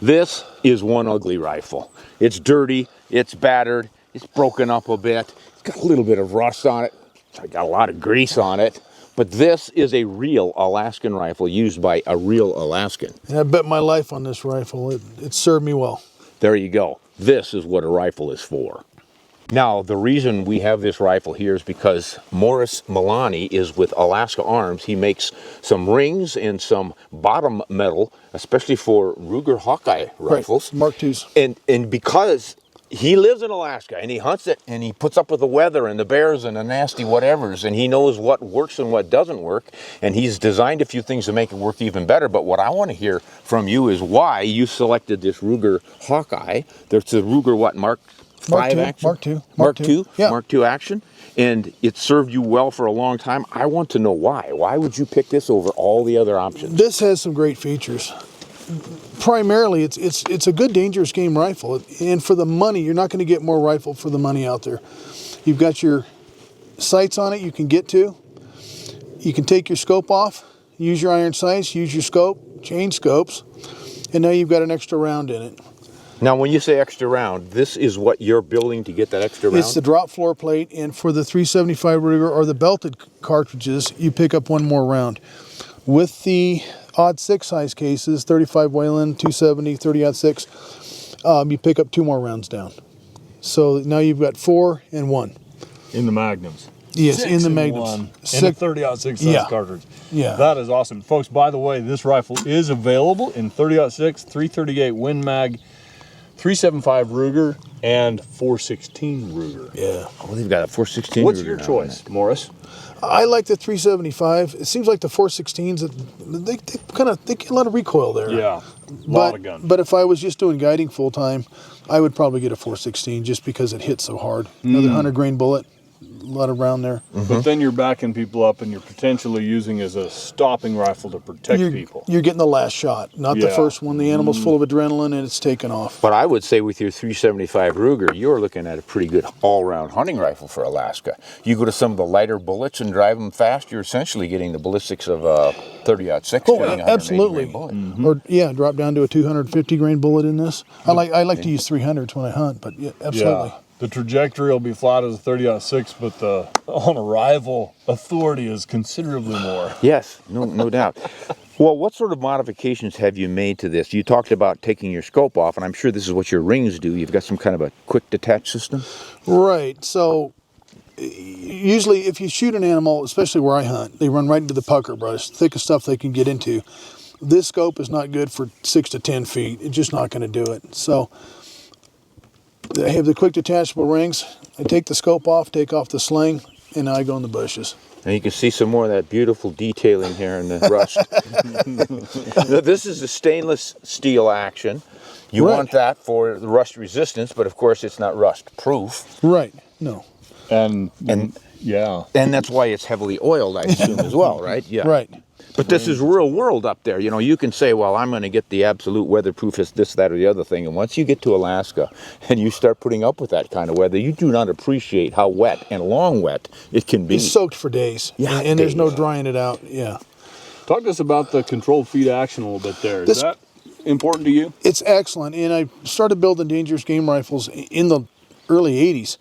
This is one ugly rifle. It's dirty, it's battered, it's broken up a bit, it's got a little bit of rust on it, it's got a lot of grease on it, but this is a real Alaskan rifle used by a real Alaskan. And I bet my life on this rifle. It served me well. There you go. This is what a rifle is for. Now, the reason we have this rifle here is because Morris Milani is with Alaska Arms. He makes some rings and some bottom metal, especially for Ruger Hawkeye rifles. Right. Mark IIs. And because he lives in Alaska and he hunts it and he puts up with the weather and the bears and the nasty whatevers, and he knows what works and what doesn't work, and he's designed a few things to make it work even better. But what I want to hear from you is why you selected this Ruger Hawkeye. There's the Ruger what, Mark II. action? Mark II. Yeah. Mark II action. And it served you well for a long time. I want to know why. Why would you pick this over all the other options? This has some great features. Primarily, it's a good dangerous game rifle. And for the money, you're not going to get more rifle for the money out there. You've got your sights on it you can get to. You can take your scope off, use your iron sights, use your scope, change scopes, and now you've got an extra round in it. Now, when you say extra round, this is what you're building to get that extra round? It's the drop floor plate, and for the 375 Ruger or the belted cartridges, you pick up one more round. With the odd 6 size cases, 35 Wayland, 270, 30-06, you pick up 2 more rounds down. So now you've got 4 and 1. In the Magnums. Yes, 6 in the and Magnums. 1 and a 30-06 size cartridge. Yeah. That is awesome. Folks, by the way, this rifle is available in 30-06, 338 Win Mag, 375 Ruger, and 416 Ruger. Yeah. Oh, they've got a 416 What's Ruger your now, choice, Morris? I like the 375. It seems like the 416s, they get a lot of recoil there. Yeah, a lot of gun. But if I was just doing guiding full time, I would probably get a 416 just because it hits so hard. Another 100 grain bullet, a lot of round there. But then you're backing people up and you're potentially using as a stopping rifle to protect people. You're getting the last shot, not the first one. The animal's full of adrenaline and it's taken off. But I would say with your 375 Ruger, you're looking at a pretty good all-round hunting rifle for Alaska. You go to some of the lighter bullets and drive them fast, you're essentially getting the ballistics of a 30-06. Oh, absolutely. Or drop down to a 250 grain bullet in this. I like to use 300s when I hunt, but yeah, absolutely. Yeah. The trajectory will be flat as a 30-06, but the on-arrival authority is considerably more. Yes, no doubt. Well, what sort of modifications have you made to this? You talked about taking your scope off, and I'm sure this is what your rings do. You've got some kind of a quick detach system? Right. So usually if you shoot an animal, especially where I hunt, they run right into the pucker brush, thickest stuff they can get into. This scope is not good for 6 to 10 feet. It's just not going to do it. So I have the quick detachable rings. I take the scope off, take off the sling, and now I go in the bushes. And you can see some more of that beautiful detailing here in the rust. Now, this is the stainless steel action. You want that for the rust resistance, but of course it's not rust proof. Right, no. And yeah. And that's why it's heavily oiled, I assume, as well, right? Yeah. Right. But this is real world up there. You know, you can say, well, I'm going to get the absolute weatherproof this, that, or the other thing. And once you get to Alaska and you start putting up with that kind of weather, you do not appreciate how wet and long wet it can be. It's soaked for days. Yeah, and there's no drying it out. Yeah. Talk to us about the controlled feed action a little bit there. Is that important to you? It's excellent. And I started building dangerous game rifles in the early 80s.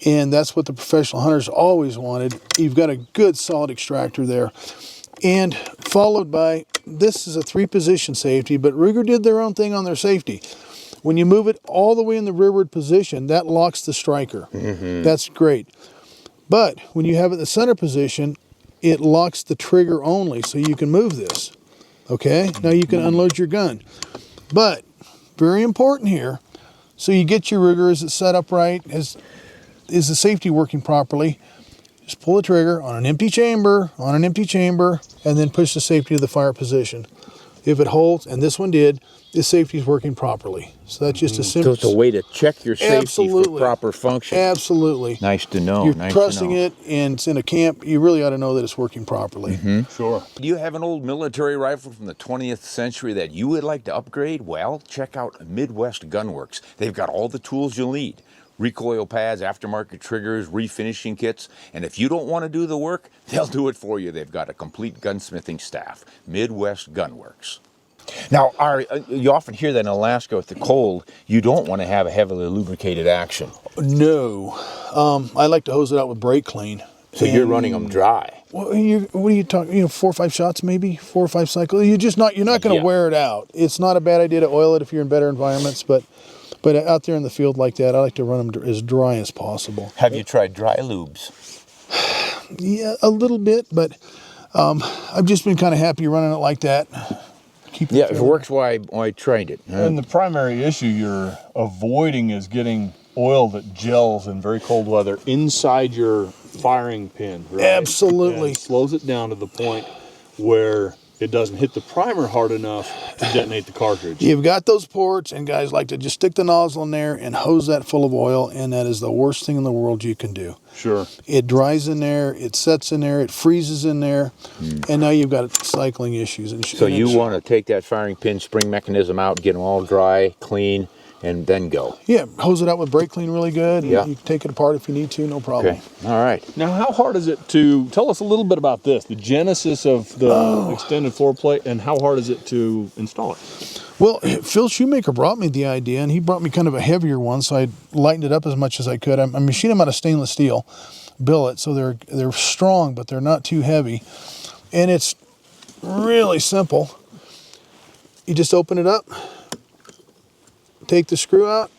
And that's what the professional hunters always wanted. You've got a good solid extractor there. And followed by, this is a 3-position safety, but Ruger did their own thing on their safety. When you move it all the way in the rearward position, that locks the striker. That's great. But when you have it in the center position, it locks the trigger only, so you can move this. Okay? Now you can unload your gun. But, very important here, so you get your Ruger, is it set up right? Is the safety working properly? Just pull the trigger on an empty chamber, and then push the safety to the fire position. If it holds, and this one did, the safety is working properly. So that's just a simple... So it's a way to check your safety for proper function. Absolutely. Nice to know. You're trusting it, and it's in a camp, you really ought to know that it's working properly. Sure. Do you have an old military rifle from the 20th century that you would like to upgrade? Well, check out Midwest Gunworks. They've got all the tools you'll need. Recoil pads, aftermarket triggers, refinishing kits, and if you don't want to do the work, they'll do it for you. They've got a complete gunsmithing staff. Midwest Gunworks. Now, you often hear that in Alaska with the cold, you don't want to have a heavily lubricated action. No. I like to hose it out with brake clean. So you're running them dry. Well, what are you talking? 4 or 5 shots, maybe 4 or 5 cycles. You're not going to wear it out. It's not a bad idea to oil it if you're in better environments, but out there in the field like that, I like to run them as dry as possible. Have you tried dry lubes? Yeah, a little bit, but I've just been kind of happy running it like that. If it works, why I tried it. And the primary issue you're avoiding is getting oil that gels in very cold weather inside your firing pin. Right? Absolutely. And slows it down to the point where it doesn't hit the primer hard enough to detonate the cartridge. You've got those ports, and guys like to just stick the nozzle in there and hose that full of oil, and that is the worst thing in the world you can do. Sure. It dries in there, it sets in there, it freezes in there, and now you've got cycling issues. So you want to take that firing pin spring mechanism out, get them all dry, clean, and then go. Yeah, hose it out with brake clean really good. Yeah. You can take it apart if you need to, no problem. Okay, all right. Now, how hard is it to, tell us a little bit about this, the genesis of the extended floor plate, and how hard is it to install it? Well, Phil Shoemaker brought me the idea, and he brought me kind of a heavier one, so I lightened it up as much as I could. I'm machining them out of stainless steel billet, so they're strong, but they're not too heavy. And it's really simple. You just open it up, take the screw out,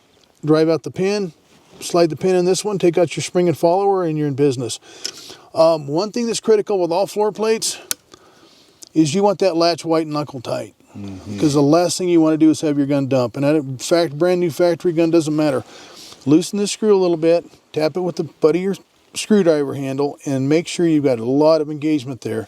drive out the pin, slide the pin in this one, take out your spring and follower, and you're in business. One thing that's critical with all floor plates is you want that latch white and knuckle tight. Because the last thing you want to do is have your gun dump. And that brand new factory gun doesn't matter. Loosen the screw a little bit, tap it with the butt of your screwdriver handle, and make sure you've got a lot of engagement there.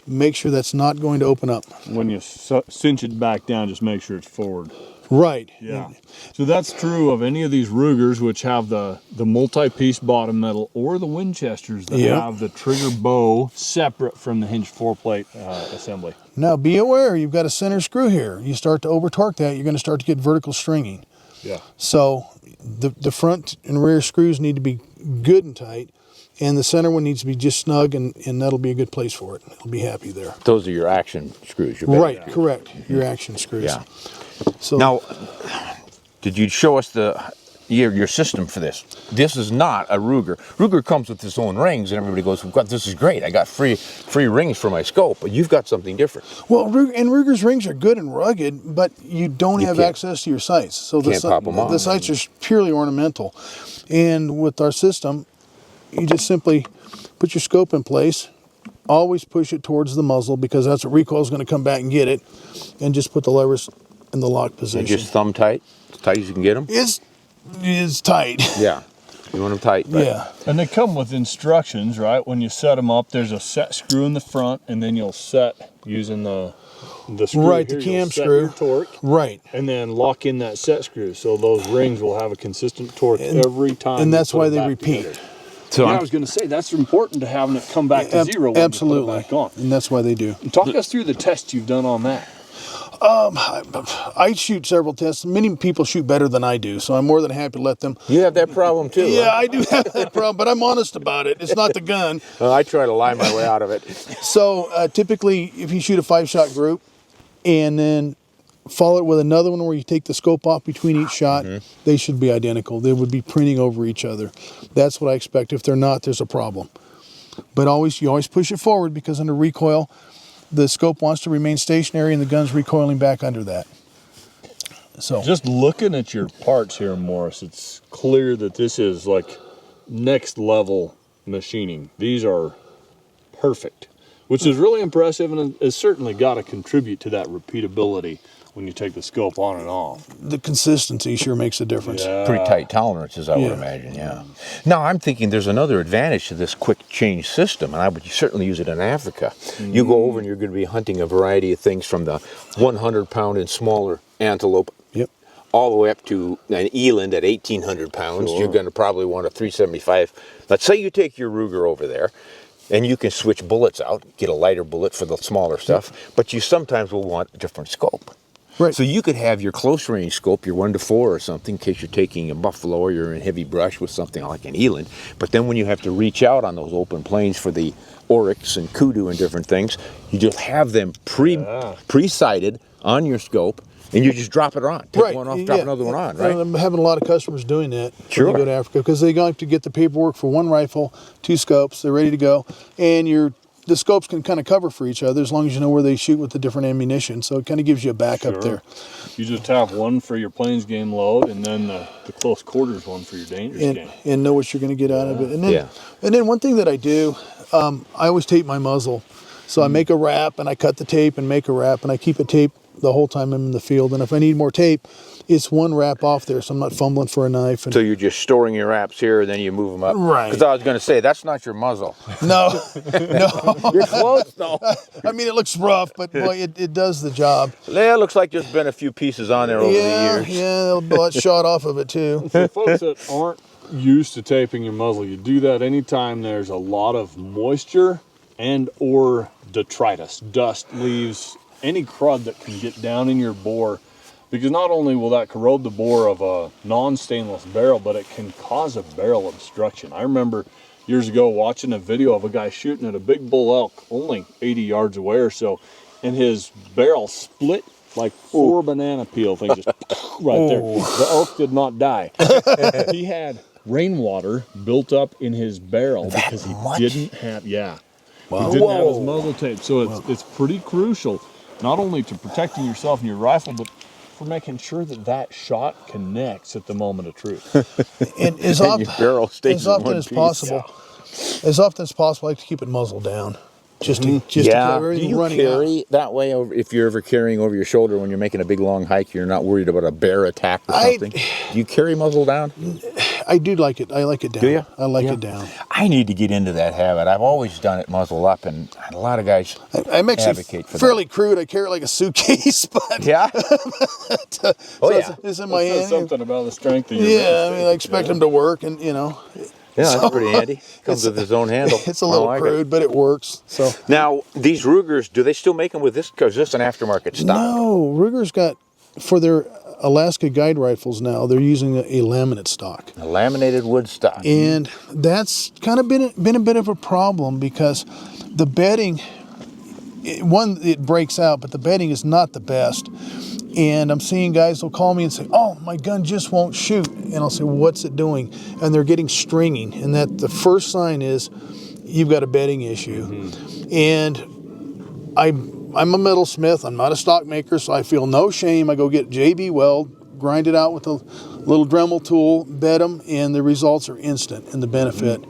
Make sure that's not going to open up. When you cinch it back down, just make sure it's forward. Right. Yeah. So that's true of any of these Rugers, which have the multi-piece bottom metal, or the Winchesters that have the trigger bow separate from the hinged foreplate assembly. Now be aware, you've got a center screw here. You start to over torque that, you're going to start to get vertical stringing. Yeah. So the front and rear screws need to be good and tight, and the center one needs to be just snug, and that'll be a good place for it. It'll be happy there. Those are your action screws. Right, correct. Your action screws. Yeah. So now, did you show us your system for this? This is not a Ruger. Ruger comes with its own rings, and everybody goes, "God, this is great! I got free rings for my scope." But you've got something different. Well, and Ruger's rings are good and rugged, but you don't have access to your sights. So the sights are purely ornamental. And with our system, you just simply put your scope in place. Always push it towards the muzzle, because that's what recoil is going to come back and get it. And just put the levers in the lock position. And just thumb tight, as tight as you can get them. It's tight. Yeah, you want them tight. Right? Yeah. And they come with instructions, right? When you set them up, there's a set screw in the front, and then you'll set using the screw. Right, here, the cam you'll set screw. your torque. Right. And then lock in that set screw, so those rings will have a consistent torque every time. And that's why they repeat. Together. So I was going to say, that's important to having it come back to zero when absolutely. you put it back on. And that's why they do. And talk us through the tests you've done on that. I shoot several tests. Many people shoot better than I do, so I'm more than happy to let them. You have that problem too. Yeah, huh? I do have that problem, but I'm honest about it. It's not the gun. Well, I try to lie my way out of it. So typically, if you shoot a 5-shot group and then follow it with another one where you take the scope off between each shot, they should be identical. They would be printing over each other. That's what I expect. If they're not, there's a problem. But you always push it forward, because under recoil, the scope wants to remain stationary and the gun's recoiling back under that. So just looking at your parts here, Morris, it's clear that this is like next level machining. These are perfect, which is really impressive, and has certainly got to contribute to that repeatability when you take the scope on and off. The consistency sure makes a difference. Yeah. Pretty tight tolerances, I would imagine, yeah. Now, I'm thinking there's another advantage to this quick change system, and I would certainly use it in Africa. You go over and you're going to be hunting a variety of things, from the 100-pound and smaller antelope all the way up to an eland at 1,800 pounds. Sure. You're going to probably want a 375. Let's say you take your Ruger over there, and you can switch bullets out, get a lighter bullet for the smaller stuff, but you sometimes will want a different scope. Right. So you could have your close range scope, your 1 to 4 or something, in case you're taking a buffalo or you're in heavy brush with something like an eland. But then when you have to reach out on those open plains for the oryx and kudu and different things, you just have them pre-sighted on your scope, and you just drop it on. Take one off, drop another one on, right? And I'm having a lot of customers doing that Sure. when they go to Africa, because they go to get the paperwork for 1 rifle, 2 scopes, they're ready to go, and the scopes can kind of cover for each other as long as you know where they shoot with the different ammunition. So it kind of gives you a backup there. You just have one for your plains game load, and then the close quarters one for your dangerous game. And know what you're going to get out of it. And then one thing that I do, I always tape my muzzle. So I make a wrap, and I cut the tape and make a wrap, and I keep it taped the whole time I'm in the field. And if I need more tape, it's 1 wrap off there, so I'm not fumbling for a knife. So you're just storing your wraps here, and then you move them up. Right. Because I was going to say, that's not your muzzle. No. You're close, though. I mean, it looks rough, but boy, it does the job. Yeah, it looks like there's been a few pieces on there over the years. Yeah, a lot shot off of it too. For folks that aren't used to taping your muzzle, you do that anytime there's a lot of moisture and or detritus, dust, leaves, any crud that can get down in your bore, because not only will that corrode the bore of a non-stainless barrel, but it can cause a barrel obstruction. I remember years ago watching a video of a guy shooting at a big bull elk only 80 yards away or so, and his barrel split like 4 banana peel things just right there. The elk did not die. He had rainwater built up in his barrel because he didn't have, he didn't have his muzzle tape. So it's pretty crucial, not only to protecting yourself and your rifle, but for making sure that shot connects at the moment of truth. And as often as possible, I like to keep it muzzle down. Just to keep everything Do you running carry out. that way if you're ever carrying over your shoulder when you're making a big long hike, you're not worried about a bear attack or something? Do you carry muzzle down? I do like it. I like it down. Do you? I like it down. I need to get into that habit. I've always done it muzzle up, and a lot of guys I'm actually advocate for fairly crude. I carry it like a suitcase, but yeah. it's in my That says hand. something about the strength of your Yeah, I mean, I expect them to work, and Yeah, that's pretty handy. Comes with his own handle. It's a little crude, but it works. So now these Rugers, do they still make them with this? Because this is an aftermarket stock. no, Ruger's got for their Alaska guide rifles now. They're using a laminate stock. A laminated wood stock. And that's kind of been a bit of a problem because the bedding, it breaks out, but the bedding is not the best. And I'm seeing guys will call me and say, "Oh, my gun just won't shoot." And I'll say, "What's it doing?" And they're getting stringing. And that the first sign is you've got a bedding issue. And I'm a metalsmith. I'm not a stock maker, so I feel no shame. I go get JB weld, grind it out with a little Dremel tool, bed them, and the results are instant in the benefit.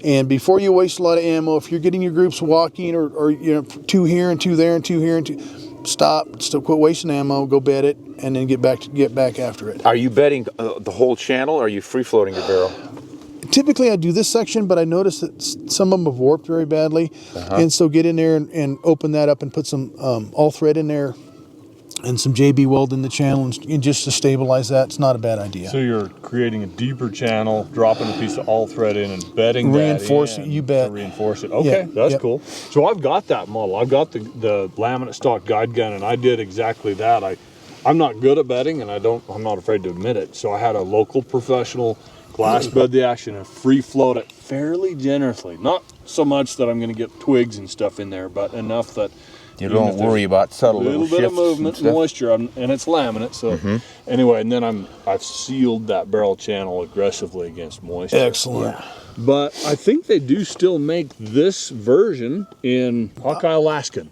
And before you waste a lot of ammo, if you're getting your groups walking or 2 here and 2 there and 2 here and 2, stop, quit wasting ammo, go bed it, and then get back after it. Are you bedding the whole channel, or are you free floating your barrel? Typically I do this section, but I noticed that some of them have warped very badly. And so get in there and open that up and put some all thread in there and some JB weld in the channel and just to stabilize that. It's not a bad idea. So you're creating a deeper channel, dropping a piece of all thread in and bedding Reinforce that in it, you bet. to reinforce it. Okay, that's cool. So I've got that model. I've got the laminate stock guide gun, and I did exactly that. I'm not good at bedding, and I'm not afraid to admit it. So I had a local professional glass bed the action and free float it fairly generously. Not so much that I'm going to get twigs and stuff in there, but enough that you don't worry about subtle little bit of movement, moisture, and it's laminate. So anyway, and then I've sealed that barrel channel aggressively against moisture. Excellent. But I think they do still make this version in Hawkeye Alaskan.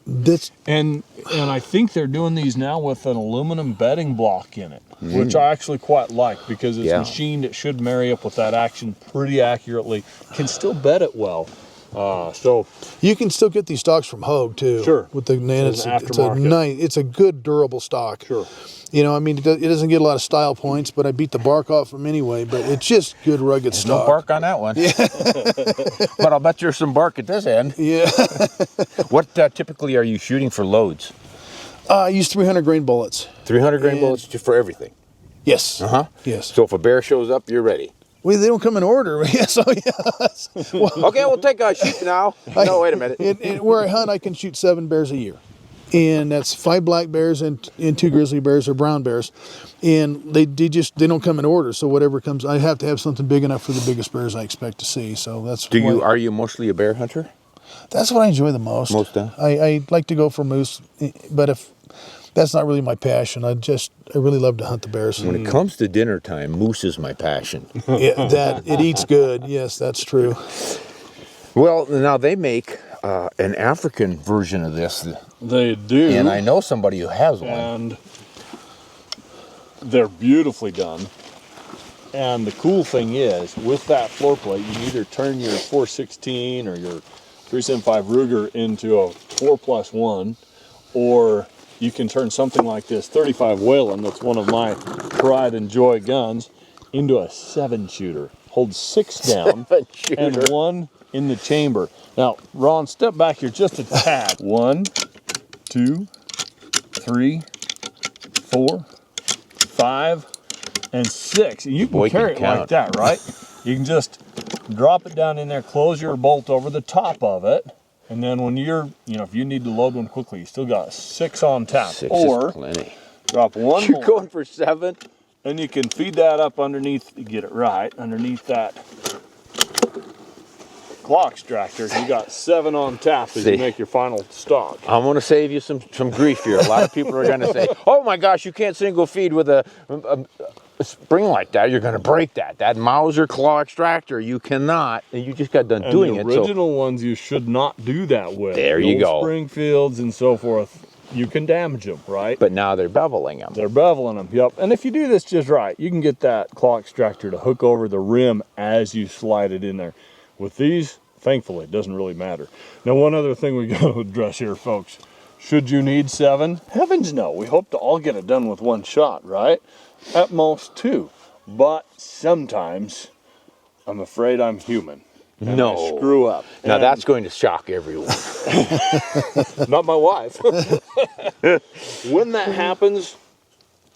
And I think they're doing these now with an aluminum bedding block in it, which I actually quite like because it's machined. It should marry up with that action pretty accurately. Can still bed it well. So you can still get these stocks from Hogue too. Sure. With the it's a good durable stock. Sure. I mean, it doesn't get a lot of style points, but I beat the bark off them anyway. But it's just good rugged stock. No bark on that one. Yeah. But I'll bet there's some bark at this end. Yeah. What typically are you shooting for loads? I use 300 grain bullets. 300 grain bullets for everything. Yes. Yes. So if a bear shows up, you're ready. Well, they don't come in order. So yes. Okay, we'll take a shoot now. No, wait a minute. Where I hunt, I can shoot 7 bears a year. and that's 5 black bears and 2 grizzly bears or brown bears, and they don't come in order. So whatever comes, I have to have something big enough for the biggest bears I expect to see. So that's Are you mostly a bear hunter? That's what I enjoy the most. I like to go for moose, but if that's not really my passion, I really love to hunt the bears. When it comes to dinner time, moose is my passion. It eats good. Yes, that's true. Well, now they make an African version of this. They do. And I know somebody who has one. And they're beautifully done. And the cool thing is, with that floor plate, you can either turn your 416 or your 375 Ruger into a 4+1, or you can turn something like this 35 Whalen, that's one of my pride and joy guns, into a 7-shooter. Holds 6 down and 1 in the chamber. Now, Ron, step back here just a tad. 1, 2, 3, 4, 5, and 6. You can carry it like that, right? You can just drop it down in there, close your bolt over the top of it, and then when you're, if you need to load one quickly, you still got 6 on tap. 6 or is plenty. Drop one You're more. going for 7? And you can feed that up underneath, get it right, underneath that claw extractor. You got 7 on tap as you make your final stock. I'm going to save you some grief here. A lot of people are going to say, oh my gosh, you can't single feed with a spring like that. You're going to break that. That Mauser claw extractor, you cannot. And you just got done doing it. The original ones you should not do that with. There you go. Springfields and so forth, you can damage them, right? But now they're beveling them. They're beveling them, yep. And if you do this just right, you can get that claw extractor to hook over the rim as you slide it in there. With these, thankfully, it doesn't really matter. Now, one other thing we got to address here, folks. Should you need 7? Heavens no. We hope to all get it done with one shot, right? At most 2. But sometimes, I'm afraid I'm human. And I screw up. Now that's going to shock everyone. Not my wife. When that happens,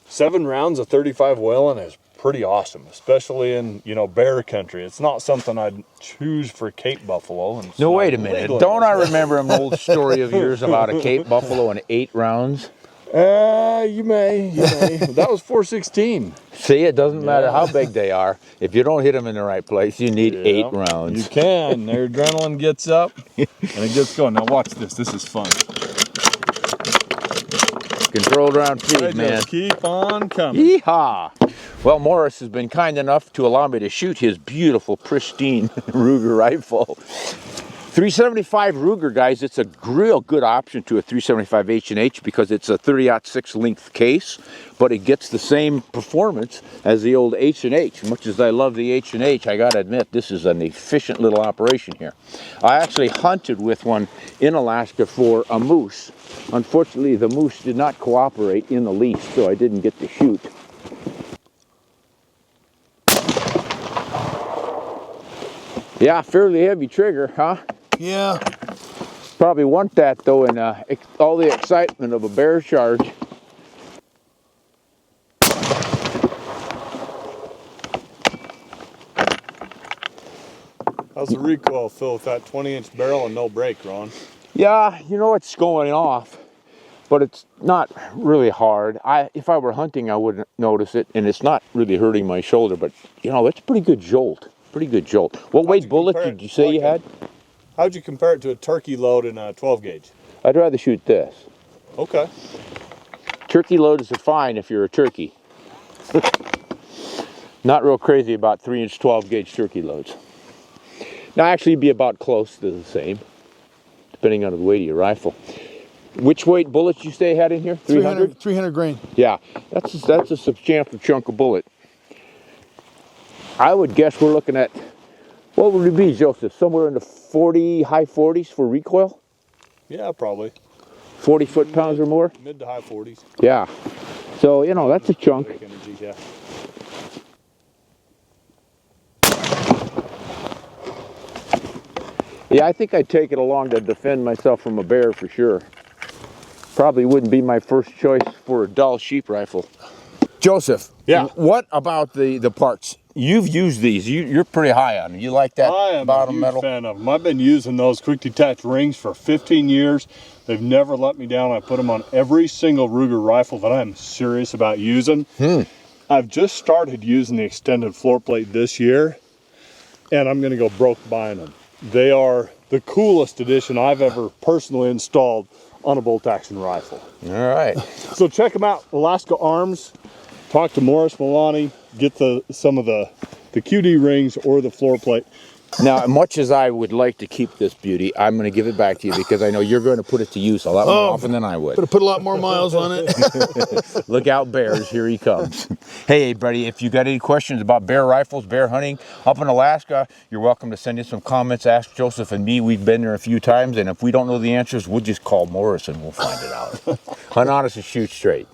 7 rounds of 35 Whalen is pretty awesome, especially in, bear country. It's not something I'd choose for Cape buffalo. And no, wait a minute. Don't I remember an old story of yours about a Cape buffalo and 8 rounds? You may. That was 416. See, it doesn't matter how big they are. If you don't hit them in the right place, you need 8 rounds. You can. Their adrenaline gets up and it gets going. Now watch this. This is fun. Controlled round feed, They man. just keep on coming. Yeehaw! Well, Morris has been kind enough to allow me to shoot his beautiful, pristine Ruger rifle. 375 Ruger, guys, it's a real good option to a 375 H&H because it's a 30-06 length case, but it gets the same performance as the old H&H. Much as I love the H&H, I gotta admit, this is an efficient little operation here. I actually hunted with one in Alaska for a moose. Unfortunately, the moose did not cooperate in the least, so I didn't get to shoot. Yeah, fairly heavy trigger, huh? Yeah. Probably want that though in all the excitement of a bear charge. How's the recoil feel with that 20-inch barrel and no brake, Ron? Yeah, it's going off, but it's not really hard. If I were hunting, I wouldn't notice it, and it's not really hurting my shoulder, but it's a pretty good jolt. What weight bullet did you say you had? How'd you compare it to a turkey load in a 12 gauge? I'd rather shoot this. Okay. Turkey loads are fine if you're a turkey. Not real crazy about 3-inch 12 gauge turkey loads. Now actually be about close to the same, depending on the weight of your rifle. Which weight bullets you say had in here? 300? 300 grain. Yeah, that's a substantial chunk of bullet. I would guess we're looking at, what would it be, Joseph? Somewhere in the high 40s for recoil? Yeah, probably. 40 foot-pounds or more? Mid to high 40s. Yeah. So, that's a chunk. Energy, yeah. Yeah, I think I'd take it along to defend myself from a bear for sure. Probably wouldn't be my first choice for a dull sheep rifle. Joseph, Yeah. What about the parts? you've used these. You're pretty high on them. You like that I am bottom a huge metal? fan of them. I've been using those quick detach rings for 15 years. They've never let me down. I put them on every single Ruger rifle that I'm serious about using. I've just started using the extended floor plate this year, and I'm going to go broke buying them. They are the coolest addition I've ever personally installed on a bolt action rifle. All right. So check them out, Alaska Arms. Talk to Morris Milani, get some of the QD rings or the floor plate. Now, much as I would like to keep this beauty, I'm going to give it back to you because I know you're going to put it to use a lot more often than I would. Better put a lot more miles on it. Look out, bears, here he comes. Hey, buddy, if you got any questions about bear rifles, bear hunting up in Alaska, you're welcome to send in some comments. Ask Joseph and me. We've been there a few times, and if we don't know the answers, we'll just call Morris and we'll find it out. Hunt honest and shoot straight.